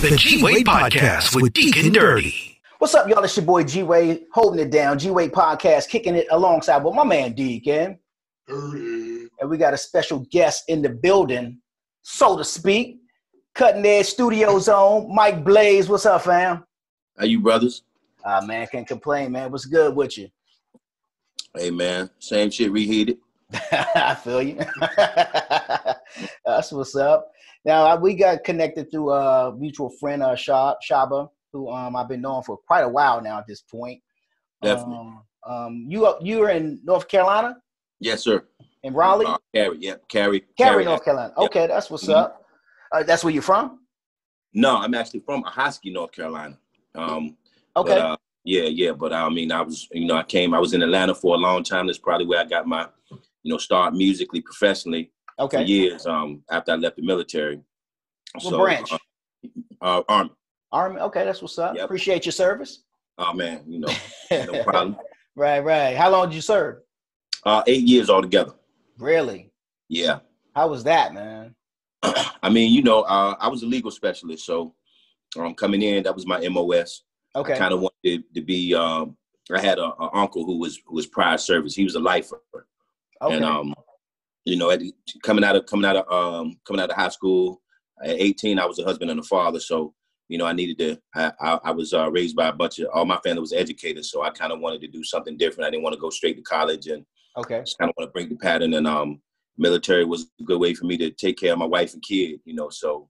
The G-Wade Podcast with Deacon Dirty. What's up, y'all? It's your boy G-Wade, holding it down. G-Wade Podcast, kicking it alongside with my man Deacon. And we got a special guest in the building, so to speak. Cutting Edge Studios on, Mike Blayz. What's up, fam? How you, brothers? Man, can't complain, man. What's good with you? Hey, man. Same shit reheated. I feel you. That's what's up. Now, we got connected through a mutual friend, Shaba, who I've been knowing for quite a while now at this point. Definitely. You're in North Carolina? Yes, sir. In Raleigh? Cary, North Carolina. Yep. Okay, that's what's up. That's where you're from? No, I'm actually from Ahoskie, North Carolina. Okay. But, but I mean, I was in Atlanta for a long time. That's probably where I got my, start musically, professionally. Okay. For years after I left the military. What branch? Army. Army. Okay, that's what's up. Yep. Appreciate your service. Oh man, no problem. Right. How long did you serve? 8 years altogether. Really? Yeah. How was that, man? I mean, I was a legal specialist, so coming in, that was my MOS. Okay. I kind of wanted to be. I had an uncle who was prior service. He was a lifer. Okay. And coming out of high school at 18, I was a husband and a father. So, I needed to, I was raised by all my family was educated. So I kind of wanted to do something different. I didn't want to go straight to college and just kind of want to break the pattern. And military was a good way for me to take care of my wife and kid, so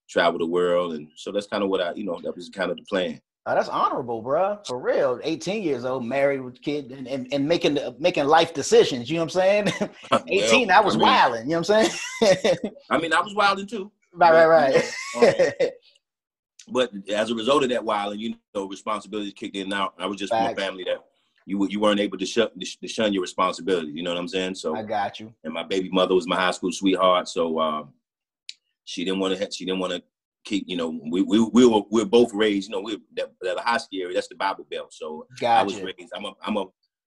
travel the world. And so that's kind of what that was kind of the plan. Oh, that's honorable, bro. For real. 18 years old, married with kid, and making life decisions. You know what I'm saying? 18, I was wilding. You know what I'm saying? I mean, I was wilding too. Right. But as a result of that wilding, responsibilities kicked in. Now I was just from a family that you weren't able to shun your responsibility. You know what I'm saying? So I got you. And my baby mother was my high school sweetheart, so she didn't want to. Keep, we were both raised, that Ahoskie area, that's the Bible Belt. So gotcha. I was raised,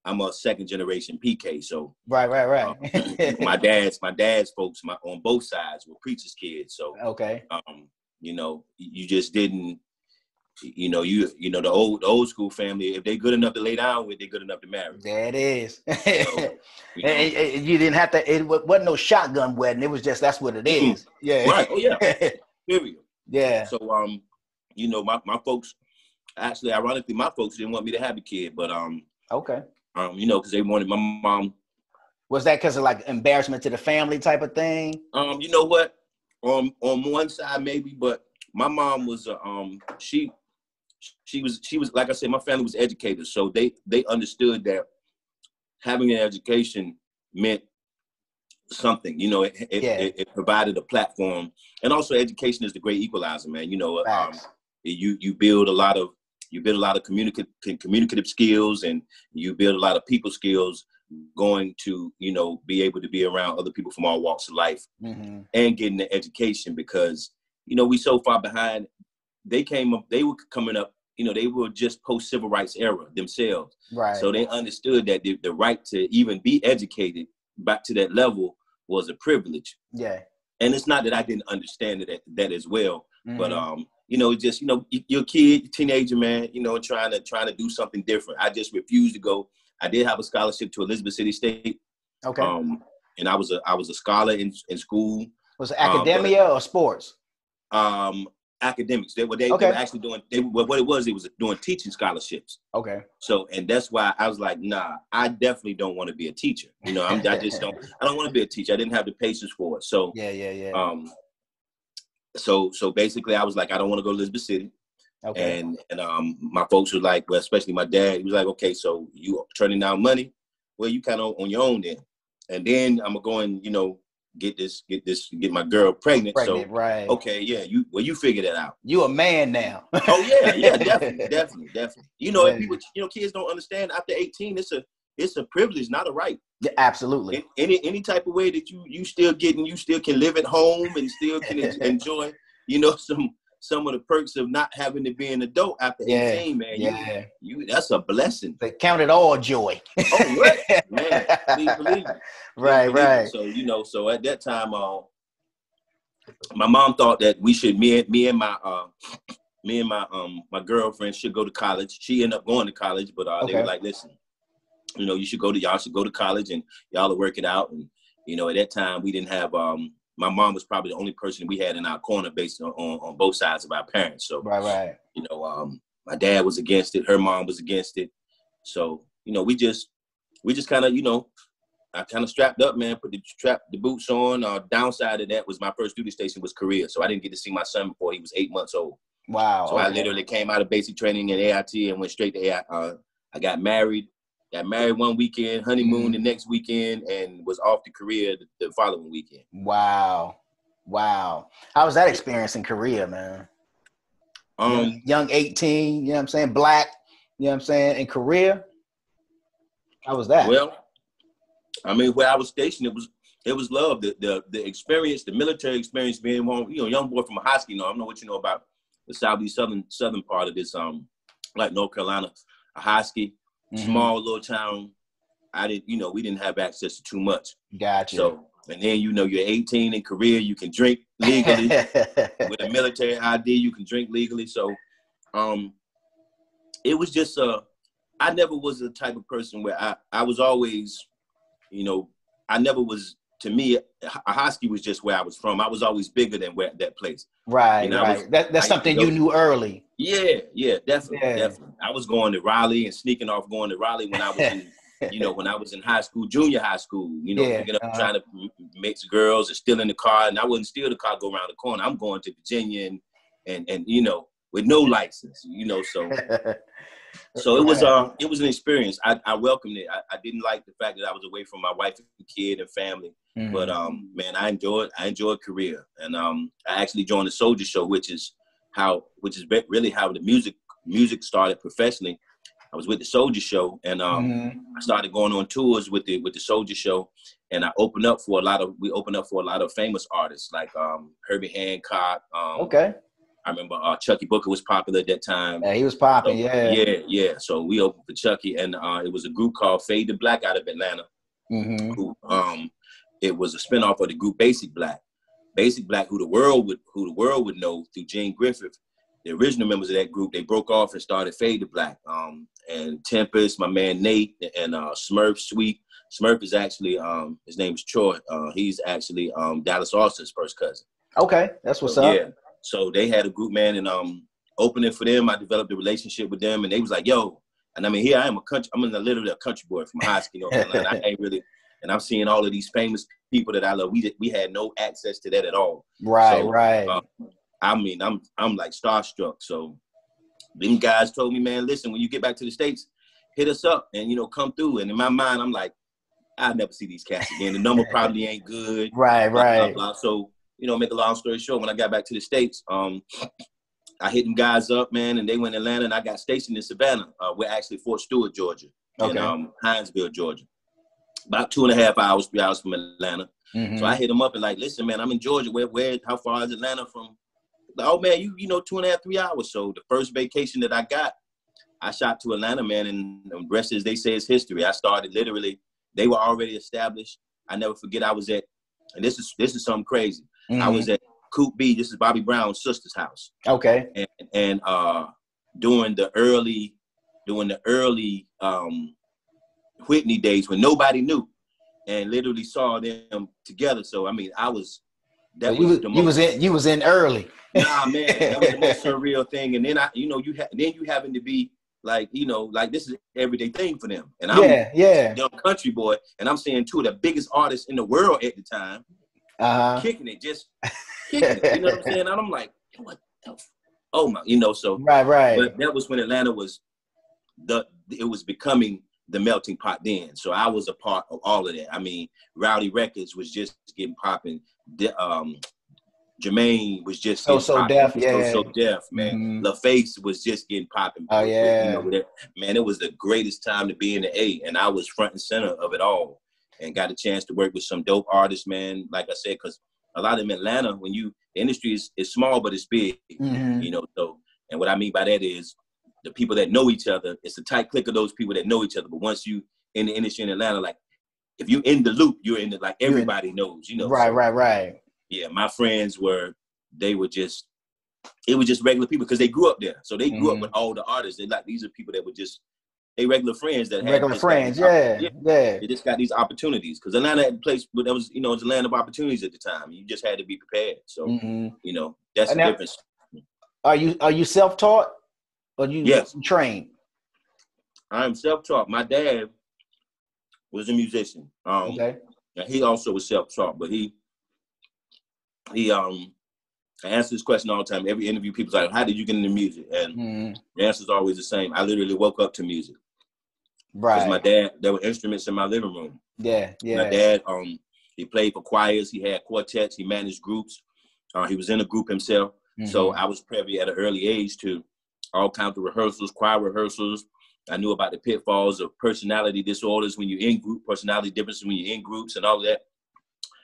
I'm a second generation PK. So right. My dad's folks, on both sides were preachers' kids. So okay. You just didn't, the old school family, if they're good enough to lay down with, they're good enough to marry. There it is. So, and you didn't have to. It wasn't no shotgun wedding. It was just that's what it is. Yeah. Right. Oh yeah. Period. Yeah. So, my folks, actually, ironically, my folks didn't want me to have a kid, but, okay. Because they wanted my mom. Was that because of like embarrassment to the family type of thing? You know what? On one side, maybe, but my mom was, she was, like I said, my family was educated. So they understood that having an education meant something, it provided a platform, and also education is the great equalizer, man. You build a lot of communicative skills, and you build a lot of people skills going to be able to be around other people from all walks of life, and getting the education, because we so far behind. They were coming up, they were just post civil rights era themselves, right? So they understood that the right to even be educated back to that level was a privilege. Yeah. And it's not that I didn't understand that as well, but just you're a kid, teenager, man, trying to do something different. I just refused to go. I did have a scholarship to Elizabeth City State. Okay. And I was a scholar in school. Was it academia or sports? Academics. They were actually doing. What it was doing teaching scholarships. Okay. So, and that's why I was like, nah, I definitely don't want to be a teacher. I just don't. I don't want to be a teacher. I didn't have the patience for it. So yeah. So basically, I was like, I don't want to go to Elizabeth City. Okay. And my folks were like, well, especially my dad, he was like, okay, so you turning down money? Well, you kind of on your own then. And then I'm going, get my girl pregnant. So right. Okay, yeah, you figure that out. You a man now. Oh yeah, definitely. People, kids don't understand after 18, it's a privilege, not a right. Yeah, absolutely. Any type of way that you still can live at home and still can enjoy, some of the perks of not having to be an adult after 18, man. Yeah. That's a blessing. They count it all joy. Oh, right. Man, believe it. Right. So, so at that time, my mom thought that we should, me and my girlfriend should go to college. She ended up going to college, but they were like, listen, you know, y'all should go to college and y'all will work it out. And, you know, at that time we didn't have, my mom was probably the only person we had in our corner based on both sides of our parents. So, you know, my dad was against it. Her mom was against it. So, you know, we just kind of, you know, I kind of strapped up, man, put the boots on. Downside of that was my first duty station was Korea. So I didn't get to see my son before he was 8 months old. Wow. So I literally came out of basic training at AIT and went straight to AIT. I got married one weekend, honeymoon the next weekend, and was off to Korea the following weekend. Wow. How was that experience in Korea, man? Young 18, you know what I'm saying? Black, you know what I'm saying? In Korea? How was that? Well, I mean, where I was stationed, it was love. The experience, the military experience, being one, you know, young boy from a high school. I don't know what you know about the southeast southern part of this, like North Carolina, a high school, small little town. We didn't have access to too much. Gotcha. So, and then, you know, you're 18 in Korea, you can drink legally. With a military ID, you can drink legally. So, it was just, I never was the type of person where I was always, you know, I never was, to me, a husky was just where I was from. I was always bigger than that place. Right, you know, right. That's something you knew early. Yeah, definitely. I was going to Raleigh and sneaking off going to Raleigh when I was in, you know, when I was in high school, junior high school, you know, picking up, trying to mix girls and stealing the car. And I wouldn't steal the car, go around the corner. I'm going to Virginia and you know, with no license, you know, so. So it was an experience. I welcomed it. I didn't like the fact that I was away from my wife and kid and family. But man, I enjoyed Korea. And I actually joined the Soldier Show, which is really how the music started professionally. I was with the Soldier Show, and I started going on tours with the Soldier Show, and we opened up for a lot of famous artists like Herbie Hancock. I remember Chucky Booker was popular at that time. Yeah, he was popping, yeah. So we opened for Chucky, and it was a group called Fade to Black out of Atlanta. Who, it was a spinoff of the group Basic Black. Basic Black, who the world would know through Gene Griffith. The original members of that group, they broke off and started Fade to Black. And Tempest, my man Nate, and Smurf Sweet. Smurf is actually his name is Troy. He's actually Dallas Austin's first cousin. Okay, that's what's up. Yeah. So they had a group, man, and opening for them, I developed a relationship with them, and they was like, yo, and I mean, here I am, I'm literally a country boy from high school, you know, I ain't really, and I'm seeing all of these famous people that I love. We had no access to that at all. Right, so, right. I mean, I'm like starstruck. So them guys told me, man, listen, when you get back to the States, hit us up and, you know, come through. And in my mind, I'm like, I'll never see these cats again. The number probably ain't good. Right, blah, blah, blah. So, you know, make a long story short, when I got back to the States, I hit them guys up, man, and they went to Atlanta, and I got stationed in Savannah. We're actually Fort Stewart, Georgia, and Hinesville, Georgia. About 2.5 hours, 3 hours from Atlanta. So I hit them up and like, listen, man, I'm in Georgia. Where? How far is Atlanta from? Like, oh man, you know, 2.5, 3 hours. So the first vacation that I got, I shot to Atlanta, man, and the rest, as they say, is history. I started literally. They were already established. I never forget. I was at, and this is something crazy. I was at Coop B. This is Bobby Brown's sister's house. Okay. And during the early Whitney days when nobody knew, and literally saw them together. So I mean, you was in early. Nah, man, that was the most surreal thing. And then you happen to be like, you know, like this is an everyday thing for them. And I'm a young country boy, and I'm seeing two of the biggest artists in the world at the time. Kicking it. You know what I'm saying? And I'm like, what the oh my, you know, so right. But that was when Atlanta was it was becoming the melting pot then. So I was a part of all of that. I mean, Rowdy Records was just getting popping. Jermaine was just so deaf, so deaf, man. LaFace was just getting popping. Oh yeah, you know, man, it was the greatest time to be in the A, and I was front and center of it all. And got a chance to work with some dope artists, man. Like I said, because a lot of them in Atlanta, the industry is small, but it's big, you know. So, and what I mean by that is the people that know each other, it's a tight clique of those people that know each other. But once you in the industry in Atlanta, like if you in the loop, you're in the, like everybody knows, you know. Right. Yeah, my friends it was just regular people because they grew up there. So they grew up with all the artists. These are people that were just regular friends that regular friends. Yeah. They just got these opportunities because Atlanta had a place, but that was, it was a land of opportunities at the time. You just had to be prepared. So, that's the difference. Are you self-taught or you trained? I'm self-taught. My dad was a musician. Okay. And he also was self-taught, but he I answer this question all the time. Every interview, people's like, how did you get into music? And the answer is always the same. I literally woke up to music. Right. Because my dad, there were instruments in my living room. Yeah. My dad, he played for choirs. He had quartets. He managed groups. He was in a group himself. So I was privy at an early age to all kinds of rehearsals, choir rehearsals. I knew about the pitfalls of personality disorders when you're in group, personality differences when you're in groups and all of that.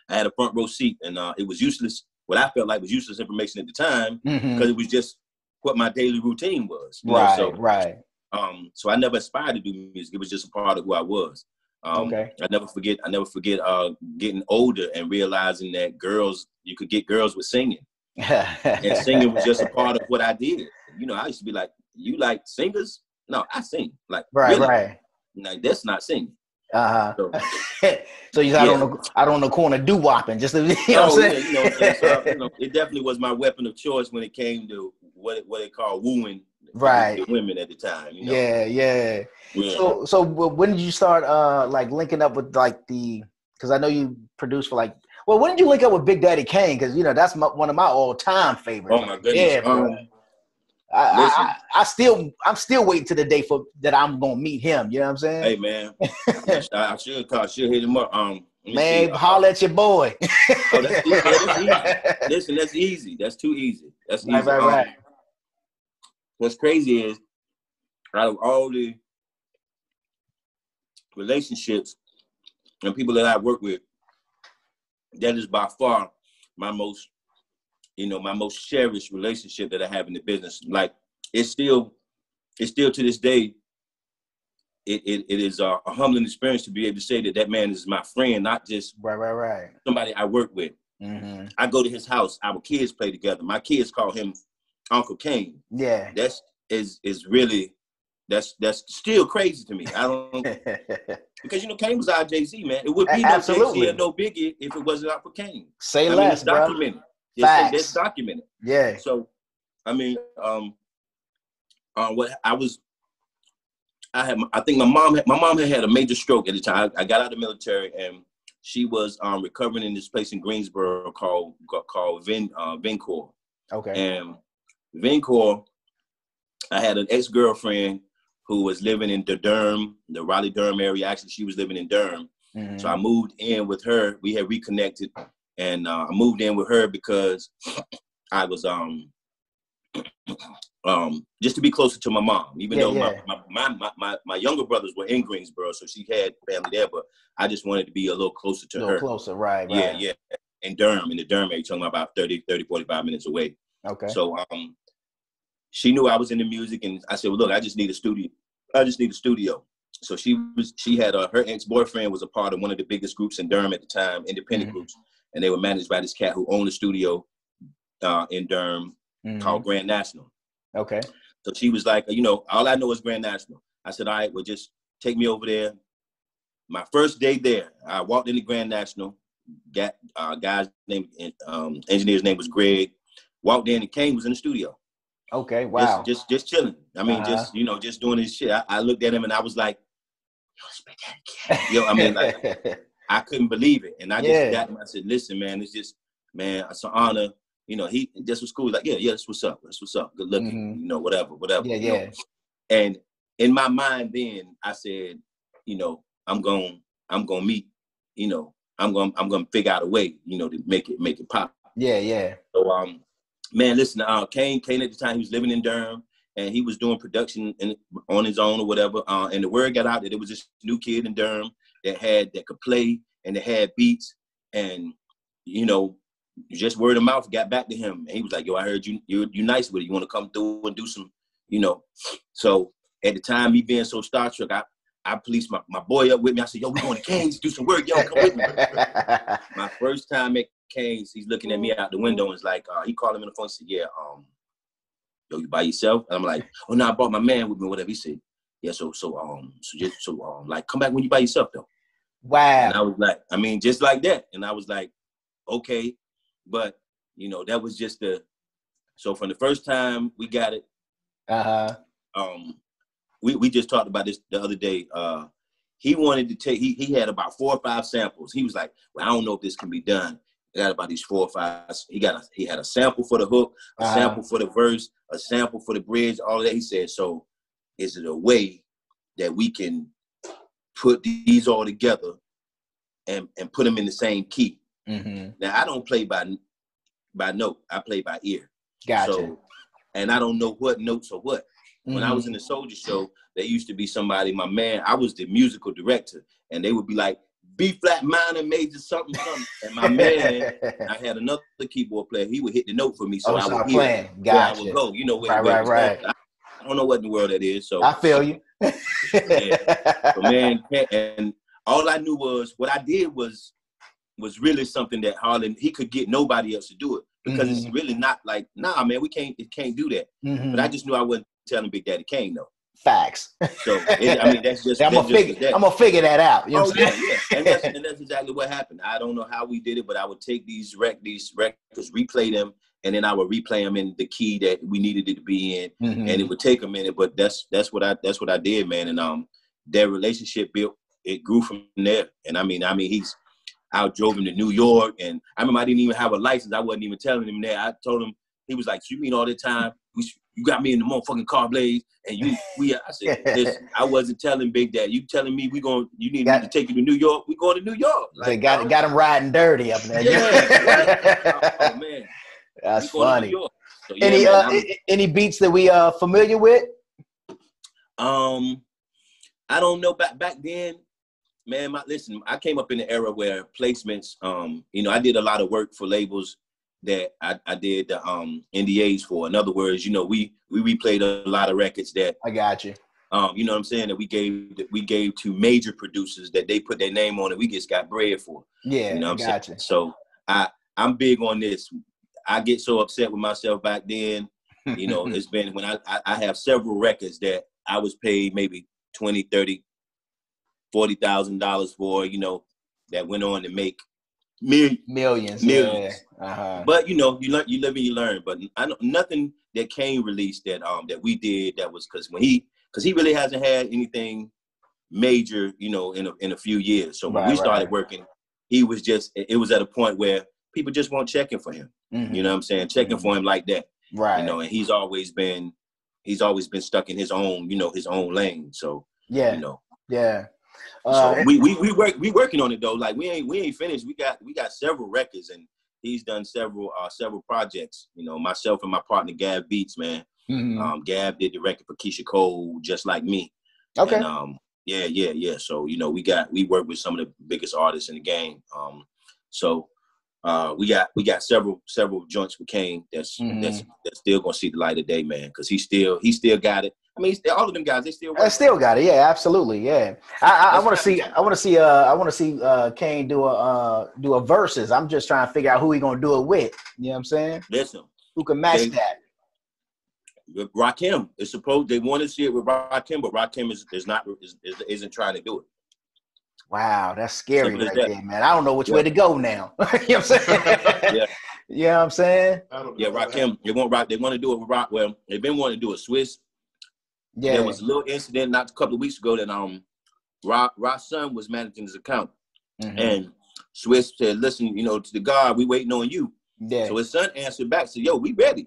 I had a front row seat, and it was useless. What I felt like was useless information at the time because it was just what my daily routine was. Right. So I never aspired to do music. It was just a part of who I was. I never forget getting older and realizing that you could get girls with singing. And singing was just a part of what I did. I used to be like, you like singers? No, I sing. Like, right, really? Right. Like, that's not singing. So you got on the corner doo-wopping, just to, what I'm saying? It definitely was my weapon of choice when it came to what they call wooing the women at the time. Yeah. So when did you start linking up with because I know you produced for when did you link up with Big Daddy Kane? Because that's one of my all-time favorites. Oh my goodness. Yeah, I'm still waiting to the day that I'm gonna meet him. You know what I'm saying? Hey man, I should hit him up. Man, holler at your boy. That's easy. Listen, that's easy. That's too easy. That's easy. Right. What's crazy is, out of all the relationships and people that I work with, that is by far my most cherished relationship that I have in the business. Like, it's still to this day, it is a humbling experience to be able to say that man is my friend, not just somebody I work with. I go to his house, our kids play together. My kids call him Uncle Kane. Yeah. That's still crazy to me. I don't because Kane was our Jay-Z, man. It would be no Jay-Z or no Biggie if it wasn't out for Kane. Say less, it's documented. Bro. It's documented. Yeah. So, I think my mom had a major stroke at the time. I got out of the military, and she was recovering in this place in Greensboro called Vincor. Okay. And Vincor, I had an ex-girlfriend who was living in the Raleigh-Durham area. Actually, she was living in Durham. So I moved in with her. We had reconnected. And I moved in with her because I was just to be closer to my mom. Even though my younger brothers were in Greensboro, so she had family there, but I just wanted to be a little closer to her. Closer, right. Yeah. In the Durham area, talking about 30, 45 minutes away. Okay. So she knew I was into music, and I said, well, look, I just need a studio. So she had her ex-boyfriend was a part of one of the biggest groups in Durham at the time, independent groups. And they were managed by this cat who owned a studio in Durham called Grand National. Okay. So she was like, all I know is Grand National. I said, all right, well, just take me over there. My first day there, I walked into Grand National. Guy's name, engineer's name was Greg. Walked in, and Kane was in the studio. Okay, wow. Just chilling. I mean, just doing his shit. I looked at him and I was like, I couldn't believe it. And I just got him. I said, listen, man, it's an honor. He just was cool. He's like, yeah, that's what's up. That's what's up. Good looking, whatever. Yeah. And in my mind then, I said, I'm gonna meet, I'm gonna figure out a way, to make it pop. Yeah. So man, listen, Kane at the time, he was living in Durham, and he was doing production on his own or whatever. And the word got out that it was this new kid in Durham that could play and that had beats, and just word of mouth got back to him. And he was like, yo, I heard you're nice with it. You want to come through and do some, So at the time, me being so starstruck, I policed my boy up with me. I said, yo, we going to Kane's, do some work. Yo, come with me. My first time at Kane, he's looking at me out the window and it's like, he called him on the phone and said, yeah, yo, you by yourself? And I'm like, oh no, I brought my man with me, whatever. He said, yeah, so like, come back when you by yourself though. Wow. And I was like, I mean, just like that. And I was like, okay. But, you know, that was just so from the first time we got it, we just talked about this the other day. He wanted to take, he had about 4 or 5 samples. He was like, well, I don't know if this can be done. I got about these 4 or 5. He had a sample for the hook, a sample for the verse, a sample for the bridge, all of that. He said, so is it a way that we can put these all together and put them in the same key? Mm-hmm. Now, I don't play by note. I play by ear. Gotcha. So, and I don't know what notes or what. When I was in the Soldier Show, there used to be somebody, my man, I was the musical director, and they would be like, B flat minor major something. And my man, I had another keyboard player. He would hit the note for me, so I would hear where I would go. You know where right. I don't know what in the world that is. So I feel you. Yeah. So man, and all I knew was what I did was really something that he could get nobody else to do it, because it's really not like, nah, man, it can't do that. But I just knew I wasn't telling Big Daddy Kane though. Facts. So I mean, that's just. I'm gonna figure that out. You know what I'm saying? Yeah. And that's exactly what happened. I don't know how we did it, but I would take these records, replay them, and then I would replay them in the key that we needed it to be in, and it would take a minute. But that's what I did, man. And their relationship it grew from there. And I mean, I drove him to New York, and I remember I didn't even have a license. I wasn't even telling him that. I told him, he was like, so you mean all the time? You got me in the motherfucking car, Blayz, and I said, listen, I wasn't telling Big Daddy. You telling me you need me to take you to New York? We going to New York. Like, they got him riding dirty up there. Yeah. Oh man, that's funny. So, yeah, any beats that we familiar with? I don't know. Back then, man, listen, I came up in the era where placements, I did a lot of work for labels that I did the NDAs for. In other words, we replayed a lot of records that I got you. You know what I'm saying, that we gave to major producers that they put their name on and we just got bread for. Yeah, you know what I'm saying? So I'm big on this. I get so upset with myself back then. It's been when I have several records that I was paid maybe $20,000, $30,000, $40,000 for, that went on to make millions. Yeah. But you live and you learn. But nothing that Kane released that we did, that was because he really hasn't had anything major, in a few years. So when we started working, it was at a point where people just weren't checking for him. You know what I'm saying? Checking for him like that. Right. And he's always been stuck in his own, his own lane. So yeah. Yeah. So we working on it though. Like we ain't finished. We got several records, and he's done several projects. Myself and my partner Gab Beats, man. Gab did the record for Keisha Cole, Just Like Me. Okay. And, yeah. So we work with some of the biggest artists in the game. So we got several joints with Kane that's still gonna see the light of day, man. Because he still got it. I mean, all of them guys, they still. I still got it. Yeah, absolutely. Yeah. I want to see Kane do a Verzuz. I'm just trying to figure out who he gonna do it with. You know what I'm saying? Listen, who can match that? Rakim. It's supposed they want to see it with Rakim, but Rakim isn't trying to do it. Wow, that's scary right there, man. I don't know which way to go now. You know what I'm saying? Yeah. You know what I'm saying? Yeah, Rakim. They want to do it with Rock. Well, they've been wanting to do a Swiss. Yeah. There was a little incident not a couple of weeks ago that Rock's son was managing his account. And Swiss said, listen, to the God, we waiting on you. Yeah. So his son answered back, said, yo, we ready.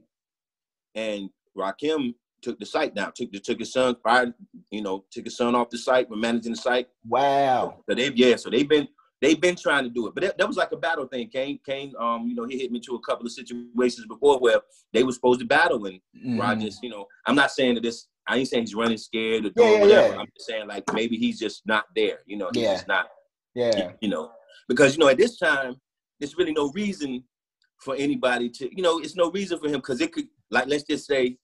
And Rakim took the site down, took his son, took his son off the site, we're managing the site. Wow. So they've been trying to do it. But that was like a battle thing. Kane, he hit me to a couple of situations before where they were supposed to battle, and Rod just, I'm not saying that I ain't saying he's running scared or doing whatever. Yeah. I'm just saying like maybe he's just not there. He's just not. Yeah. Because at this time, there's really no reason for anybody to. It's no reason for him, because it could, like, let's just say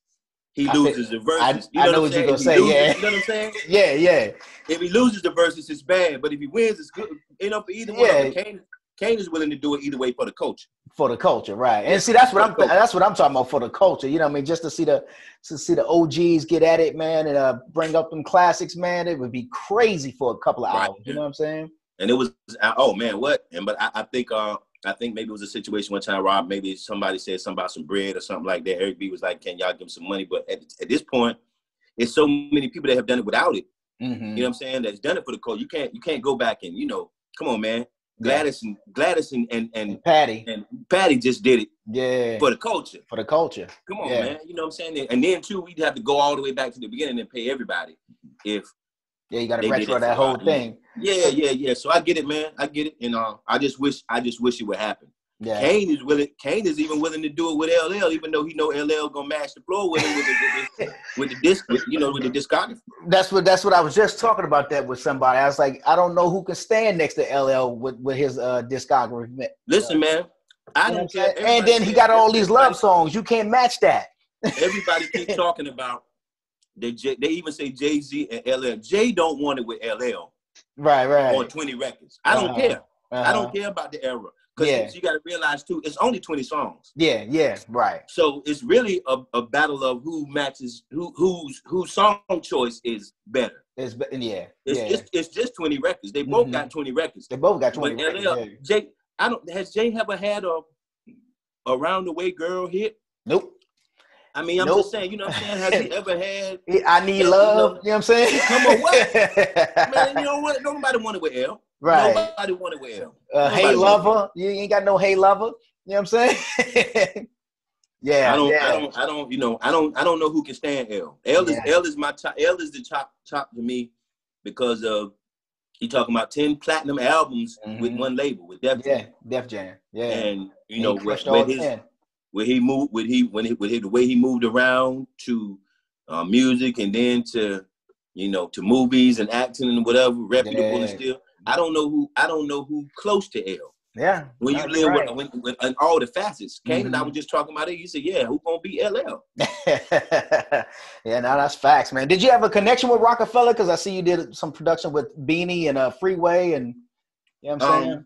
he loses the Verzuz. I know what you're gonna say. Yeah. You know what I'm saying? Yeah. If he loses the Verzuz, it's bad. But if he wins, it's good. For either one. Kane is willing to do it either way for the culture. For the culture, right? And see, that's what I'm talking about for the culture. You know what I mean? Just to see the OGs get at it, man, and bring up them classics, man. It would be crazy for a couple of hours. You know what I'm saying? And it was, oh man, what? And but I think maybe it was a situation one time, Rob. Maybe somebody said something about some bread or something like that. Eric B was like, "Can y'all give him some money?" But at this point, it's so many people that have done it without it. Mm-hmm. You know what I'm saying? That's done it for the culture. You can't go back and come on, man. Gladys and Patty just did it for the culture. For the culture. Come on, man. You know what I'm saying? And then too, we'd have to go all the way back to the beginning and pay everybody. You got to retro that whole thing. Yeah. So I get it, man. I get it. And I just wish it would happen. Yeah. Kane is even willing to do it with LL, even though he know LL gonna match the floor with him with the discography. That's what I was just talking about that with somebody. I was like, I don't know who can stand next to LL with his discography. Listen, man, I don't care. And then he got all these love songs. You can't match that. Everybody keeps talking about they even say Jay-Z and LL. Jay don't want it with LL. Right. On 20 records. I don't care. I don't care about the era. Because you got to realize too, it's only 20 songs. Yeah, right. So it's really a battle of who matches whose song choice is better. It's just 20 records. They both got 20 records. They both got 20 records. LL, Jay, has Jay ever had a Around the Way Girl hit? Nope. I mean, I'm just saying, you know what I'm saying? Has he ever had I Need Love? You know what I'm saying? Come on, what? Man, you know what? Nobody wanted with L. Right. Nobody wanted with L. Hey Lover. You ain't got no Hey Lover. You know what I'm saying? I don't know who can stand L. L is my top. L is the top to me because of he talking about 10 platinum albums with one label with Def Jam. Def Jam. Yeah. And where he moved, the way he moved around to music and then to movies and acting and whatever, reputable and still. I don't know who close to L. Yeah. When you live with all the facets. Kane and I were just talking about it. You said, who gonna be LL? Yeah, no, that's facts, man. Did you have a connection with Rockefeller? Because I see you did some production with Beanie and Freeway, and you know what I'm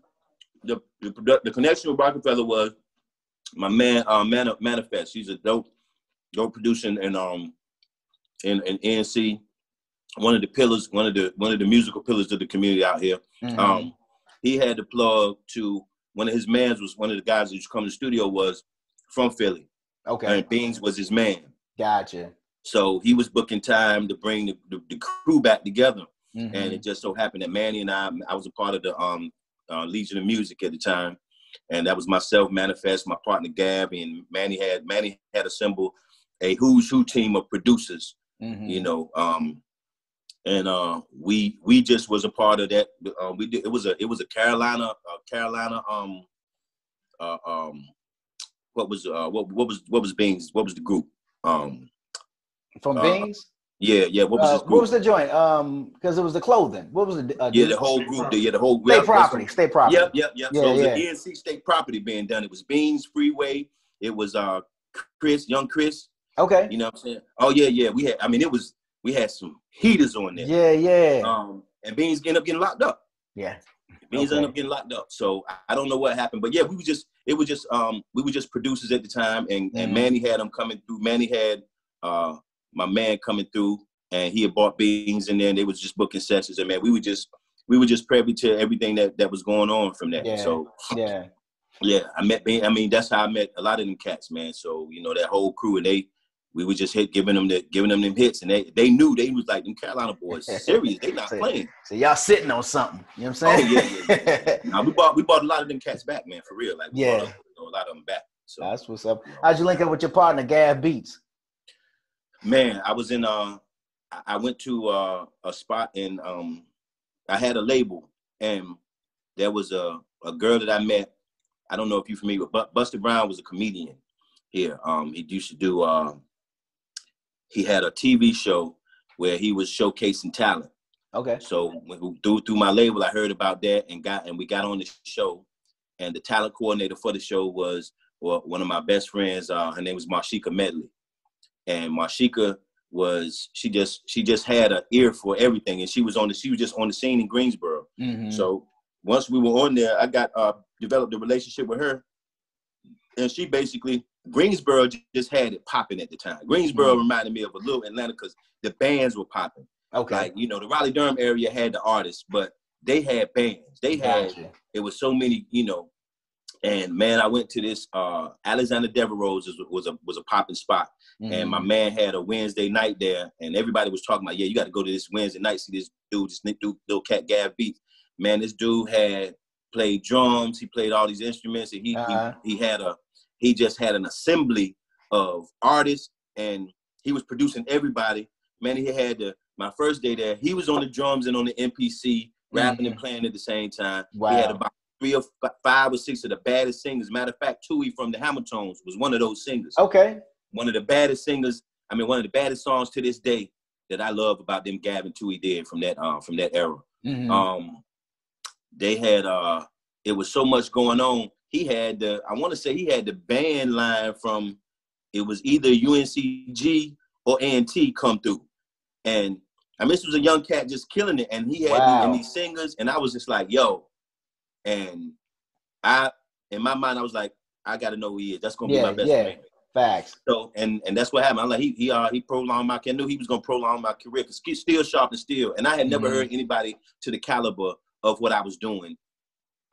saying? The connection with Rockefeller was my man Manifest. He's a dope producer in ANC. One of the pillars, one of the musical pillars of the community out here. He had the plug to one of his mans was one of the guys who used to come to the studio was from Philly. Okay. And Beans was his man. Gotcha. So he was booking time to bring the crew back together. And it just so happened that Manny and I was a part of the Legion of Music at the time. And that was myself, Manifest, my partner Gab, and Manny had assembled a who's who team of producers, and we just was a part of that. We did. It was a Carolina. What was Beans? What was the group? From Beans. Yeah. What was his group? What was the joint? Because it was the clothing. What was the? The whole group. The whole State Property. Yep. So it was an ENC State Property being done. It was Beans, Freeway. It was Young Chris. Okay. You know what I'm saying? Oh yeah. We had some heaters on there. Yeah. And Beans ended up getting locked up. Yeah. Beans ended up getting locked up. So I don't know what happened, but yeah, we were just producers at the time, and Manny had them coming through. Manny had my man coming through, and he had bought Beans, and then they was just booking sessions, and man, we were just privy to everything that was going on from that. Yeah. So yeah, I met Beans. I mean, that's how I met a lot of them cats, man. So that whole crew, and we were just giving them them hits, and they knew they was like them Carolina boys serious. They not playing. So y'all sitting on something. You know what I'm saying? Oh yeah. Now we bought a lot of them cats back, man, for real. Like we bought a lot of them back. So that's what's up. How'd you link up with your partner, Gab Beats? Man, I was in I went to a spot in I had a label, and there was a girl that I met. I don't know if you're familiar with Buster Brown was a comedian here. He used to do he had a TV show where he was showcasing talent. Okay. So through my label, I heard about that and we got on the show, and the talent coordinator for the show was one of my best friends. Her name was Marshika Medley, and Marshika she just had an ear for everything, and she was just on the scene in Greensboro. So once we were on there, I got developed a relationship with her. And she basically, Greensboro just had it popping at the time. Greensboro reminded me of a little Atlanta because the bands were popping. Okay. Like, you know, the Raleigh-Durham area had the artists, but they had bands. They had, it was so many, you know, and man, I went to this, Alexander Devereaux's was a popping spot. And my man had a Wednesday night there, and everybody was talking about, yeah, you got to go to this Wednesday night, see this dude, little cat Gav Beats. Man, this dude had played drums, he played all these instruments, and he just had an assembly of artists, and he was producing everybody. Man, he had my first day there, he was on the drums and on the MPC, rapping and playing at the same time. Wow. He had about 3 or 5 or 6 of the baddest singers. Matter of fact, Tui from the Hamiltones was one of those singers. Okay. One of the baddest singers, one of the baddest songs to this day that I love about them Gav and Tui did from that era. They had, it was so much going on. He had I want to say he had the band line from, it was either UNCG or A&T come through. And this was a young cat just killing it. And he had me and these singers, and I was just like, yo. And in my mind, I was like, I got to know who he is. That's going to be my best man. Facts. So, and that's what happened. I'm like, he prolonged I knew he was going to prolong my career because still sharp and still. And I had never heard anybody to the caliber of what I was doing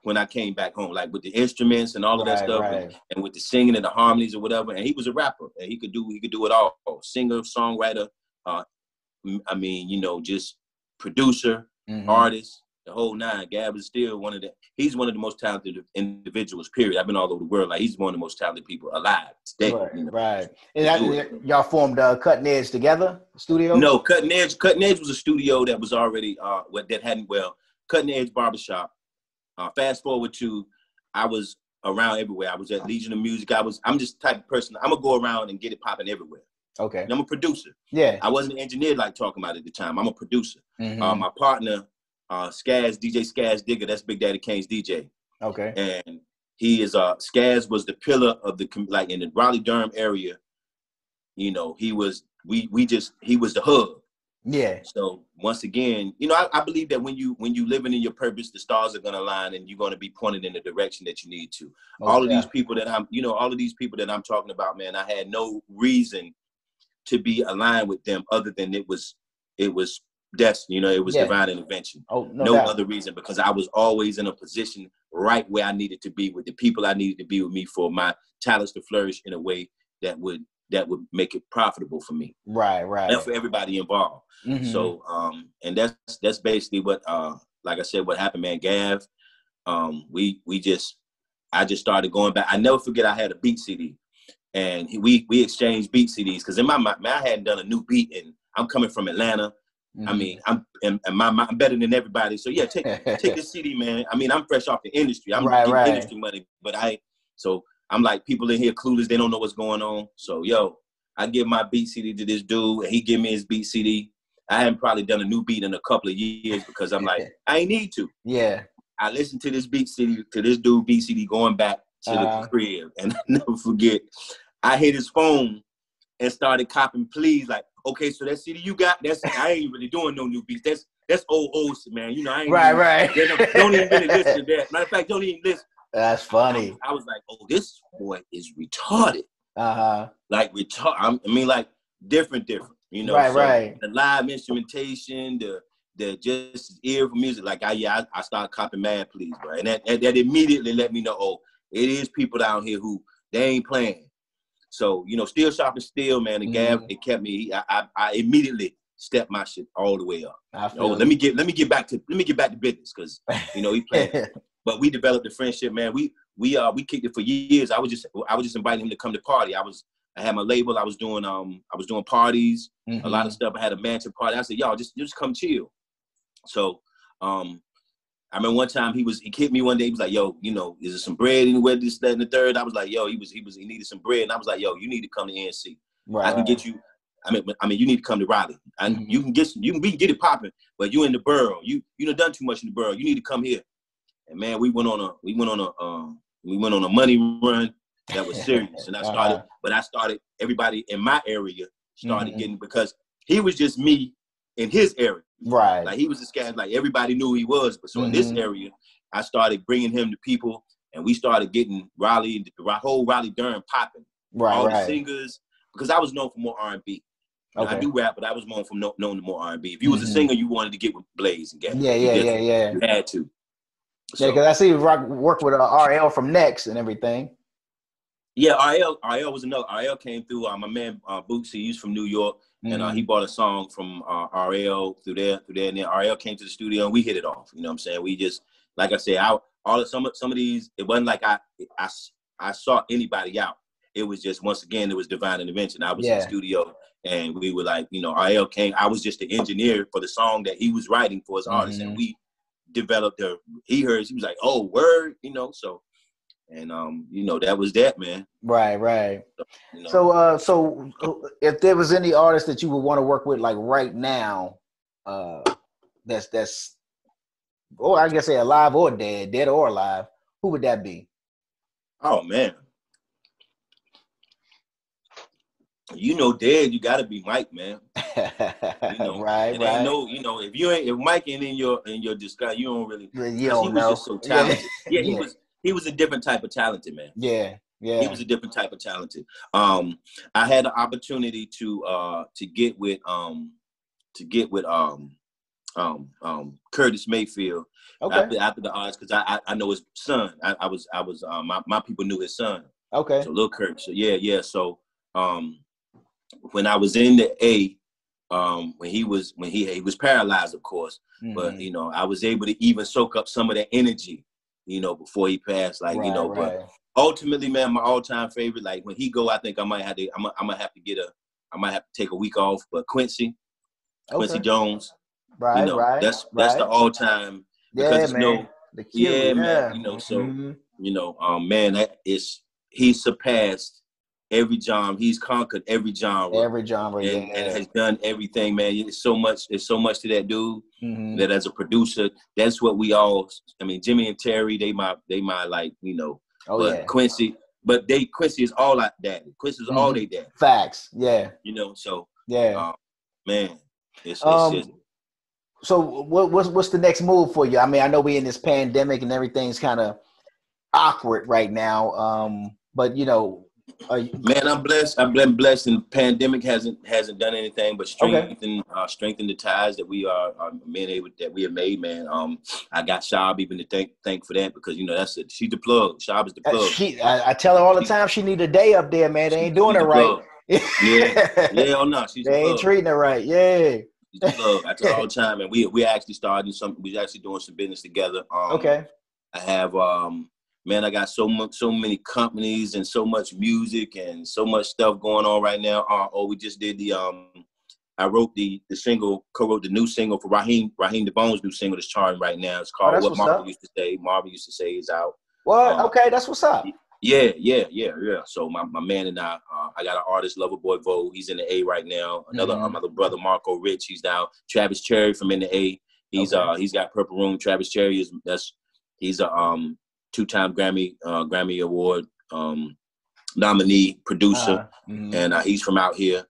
when I came back home, like with the instruments and all of that stuff, and with the singing and the harmonies or whatever. And he was a rapper, and he could do it all. Singer, songwriter, just producer, artist, the whole nine. Gab is still he's one of the most talented individuals, period. I've been all over the world. Like, he's one of the most talented people alive today. Right. And y'all formed Cutting Edge together, studio? No, Cutting Edge was a studio that was already, Cutting Edge Barbershop. Fast forward to, I was around everywhere. I was at Legion of Music. I'm just the type of person, I'm gonna go around and get it popping everywhere. Okay. And I'm a producer. Yeah. I wasn't an engineer like talking about it at the time. I'm a producer. My partner, DJ Skaz Digger, that's Big Daddy Kane's DJ. Okay. And he is, Skaz was the pillar of in the Raleigh-Durham area, you know, he was the hub. Yeah. So once again, you know, I believe that when you living in your purpose, the stars are gonna align and you're gonna be pointed in the direction that you need to. All of these people that I'm talking about, man, I had no reason to be aligned with them other than it was destiny, you know, it was divine intervention. No other reason, because I was always in a position right where I needed to be with the people I needed to be with me for my talents to flourish in a way that would make it profitable for me. Right. And for everybody involved. So, and that's basically what, like I said, what happened, man. Gav, I just started going back. I never forget I had a beat CD, and we exchanged beat CDs, because in my mind, man, I hadn't done a new beat, and I'm coming from Atlanta. I'm better than everybody. So yeah, take this CD, man. I'm fresh off the industry. I'm getting industry money, but I'm like, people in here clueless. They don't know what's going on. So, yo, I give my beat CD to this dude, and he give me his beat CD. I haven't probably done a new beat in a couple of years because I'm like, I ain't need to. Yeah. I listened to this beat CD, to this dude beat CD going back to the crib. And I never forget, I hit his phone and started copping pleas. Like, okay, so that CD you got, I ain't really doing no new beats. That's old, man. You know, I ain't don't even really listen to that. Matter of fact, don't even listen. That's funny. I was like, oh, this boy is retarded. Like like different. You know, the live instrumentation, the just ear for music. Like I started copping mad please, bro, and that immediately let me know, oh, it is people down here who they ain't playing. So, you know, still sharp and still, man. And Gav, it kept me. I immediately stepped my shit all the way up. Let me get back to business, because you know he playing. But we developed a friendship, man. We kicked it for years. I was just inviting him to come to party. I had my label. I was doing parties, a lot of stuff. I had a mansion party. I said, y'all just come chill. So I remember one time he hit me one day. He was like, yo, you know, is there some bread anywhere, this, that, and the third? I was like, yo, he needed some bread. And I was like, yo, you need to come to NC. I can get you. You need to come to Raleigh. And we can get it popping, but you in the borough. You done too much in the borough. You need to come here. And man, we went on a money run that was serious. And I started everybody in my area started getting, because he was just me in his area. Right. Like he was this guy, like everybody knew who he was. But so in this area, I started bringing him to people and we started getting Raleigh, the whole Raleigh-Durham popping. Right, all right. the singers, because I was known for more R&B. Okay. I do rap, but I was known to more R&B. If you was a singer, you wanted to get with Blayz and Gang. Yeah. You had to. Yeah, because I see you work with RL from Next and everything. Yeah, RL was another. RL came through. My man Bootsy, he's from New York, and he bought a song from RL through there, and then RL came to the studio, and we hit it off. You know what I'm saying? We just, like I said, some of these. It wasn't like I sought anybody out. It was just, once again, it was divine intervention. I was in the studio, and we were like, RL came. I was just the engineer for the song that he was writing for his artist, and we developed he was like, oh, word, so. And that was that, man. Right. So if there was any artist that you would want to work with, like right now, that's, or I guess say alive or dead or alive, who would that be? Oh man, dead, you gotta be Mike, man. Right. Ain't no, if Mike ain't in your disguise, you don't really. You don't know. He was just so talented. Yeah, he was a different type of talented, man. Yeah. He was a different type of talented. I had the opportunity to get with Curtis Mayfield after the odds, because I know his son. I was my people knew his son. Okay. So Lil Kurt. So yeah. So when I was in the A, when he was paralyzed, of course, but I was able to even soak up some of that energy, before he passed, but ultimately, man, my all-time favorite, like when he go, I think I might have to take a week off, but Quincy Jones, right, that's the all-time, because man. The Q, man, so man, he surpassed every genre. He's conquered every genre, and has done everything, man. It's so much to that dude that as a producer, that's what we all. I mean, Jimmy and Terry, they my like, Quincy, Quincy is all like that. Quincy is all they dad. Facts, yeah. So man, it's just. So what's the next move for you? I mean, I know we in this pandemic and everything's kind of awkward right now. But man, I'm blessed. I've been blessed, and pandemic hasn't done anything but strengthen the ties that we are that we have made, man. I got Shab even to thank for that, because that's it. She's the plug. Shab is the plug. I tell her all the time she need a day up there, man. They ain't doing it right. Oh no, they ain't treating her right. Yeah. She's the plug. I tell her all the time, and we actually started we're actually doing some business together. I have man, I got so many companies and so much music and so much stuff going on right now. We just did I wrote the single, co-wrote the new single for Raheem DeBone's new single that's charting right now. It's called What Marvel Used to Say. Marvel Used to Say is out. What? Okay, that's what's up. Yeah. So my man and I got an artist, Loverboy Vo. He's in the A right now. Another brother, Marco Rich. He's down. Travis Cherry from in the A. He's got Purple Room. Travis Cherry he's a two-time Grammy Award nominee producer, and he's from out here.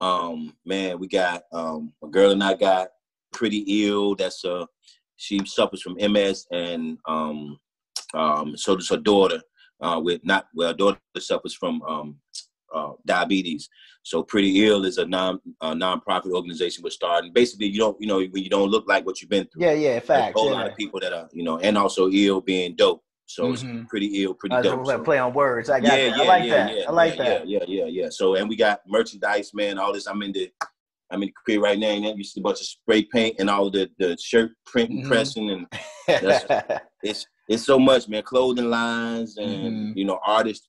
Man, we got a girl and I got Pretty Ill. That's she suffers from MS, and so does her daughter. Daughter suffers from diabetes. So Pretty Ill is a non-profit organization we're starting. Basically, when you don't look like what you've been through. Yeah, facts. A whole lot of people that are, and also ill being dope. So it's pretty ill, pretty dope. So play on words. I got that. I like that. I like that. Yeah. So, and we got merchandise, man. All this. I'm in the career right now, and you see a bunch of spray paint and all the shirt print and pressing, and it's so much, man. Clothing lines and artists.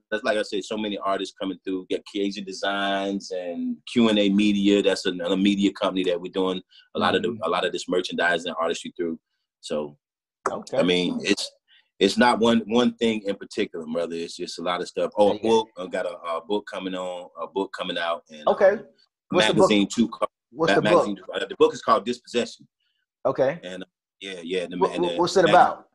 That's like I said, so many artists coming through. Get Cajun Designs and Q&A Media. That's another media company that we're doing a lot of this merchandising and artistry through. So, I mean, it's not one thing in particular, brother. It's just a lot of stuff. A book. I got a book coming out. And, What's magazine the book? What's the magazine, book? The book is called Dispossession. Okay. And what's it about?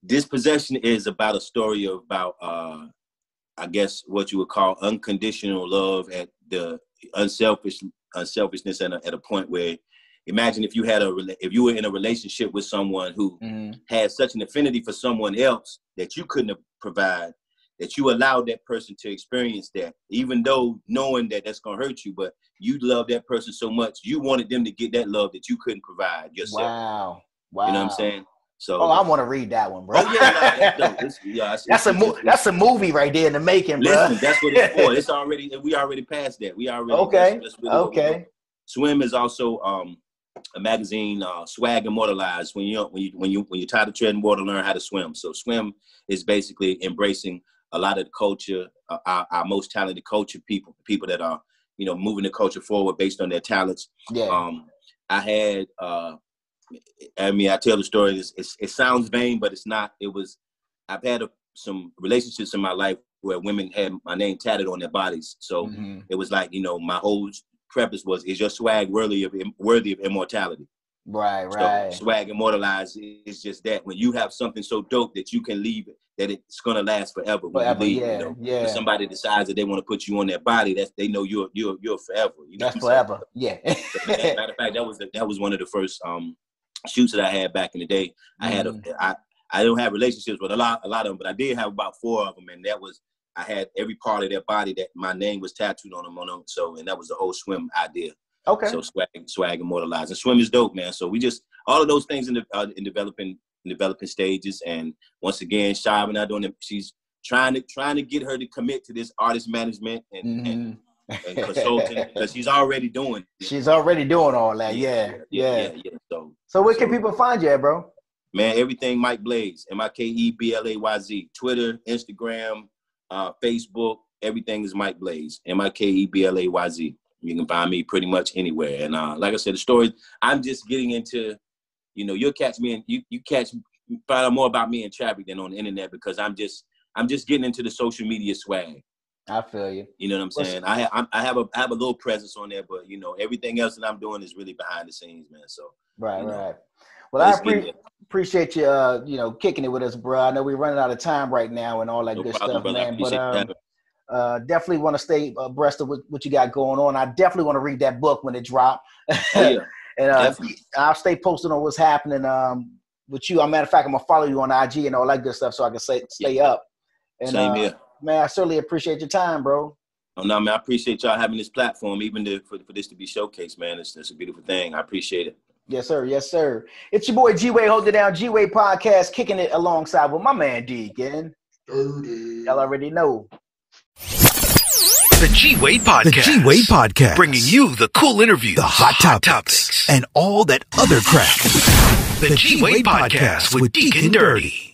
Dispossession is about a story about I guess what you would call unconditional love, at the unselfishness at a point where imagine if you were in a relationship with someone who had such an affinity for someone else that you couldn't provide, that you allowed that person to experience that, even though knowing that that's going to hurt you, but you love that person so much, you wanted them to get that love that you couldn't provide yourself. Wow. You know what I'm saying? So, I want to read that one, bro. Oh yeah, that's a movie right there in the making, bro. Listen, that's what it's for. We already passed that. We already okay. That's really Swim is also a magazine, Swag Immortalized. When you tie the tread in water, learn how to swim. So Swim is basically embracing a lot of the culture, our most talented culture people that are moving the culture forward based on their talents. Yeah. I had. I tell the story. It sounds vain, but it's not. I've had some relationships in my life where women had my name tatted on their bodies. So it was like, my whole preface was, is your swag worthy of immortality? Right. So Swag Immortalized is just that. When you have something so dope that you can leave it, that it's gonna last forever. When you leave, when somebody decides that they want to put you on their body, they know you're forever. That's forever. Yeah. Matter of fact, that was one of the first shoots that I had back in the day. I don't have relationships with a lot of them, but I did have about 4 of them, and I had every part of their body that my name was tattooed on them. So, and that was the whole Swim idea. Okay. So Swag Immortalized, and Swim is dope, man. So we just all of those things in developing stages, and once again, Shy and I doing it. She's trying to get her to commit to this artist management and consulting, because she's already doing it. She's already doing all that. Yeah. So where can people find you at, bro? Man, everything Mike Blayz, MikeBlayz. Twitter, Instagram, Facebook, everything is Mike Blayz, MikeBlayz. You can find me pretty much anywhere. And like I said, the story, I'm just getting into, you'll catch me and you find out more about me in traffic than on the internet, because I'm just getting into the social media swag. I feel you. You know what I'm saying? I have a little presence on there, but everything else that I'm doing is really behind the scenes, man. So right. Well, I appreciate you, kicking it with us, bro. I know we're running out of time right now and all that good stuff, man. But definitely want to stay abreast of what you got going on. I definitely want to read that book when it drops. And I'll stay posted on what's happening with you. As a matter of fact, I'm gonna follow you on IG and all that good stuff, so I can stay up. And, same here. Man, I certainly appreciate your time, bro. Oh, no, man, I appreciate y'all having this platform, even for this to be showcased, man. It's a beautiful thing. I appreciate it. Yes, sir. Yes, sir. It's your boy G-Wade, Hold It Down, G-Wade Podcast, kicking it alongside with my man Deacon. Y'all already know. The G-Wade Podcast. Bringing you the cool interviews, the hot topics, and all that other crap. The G-Wade Podcast with Deacon Dirty.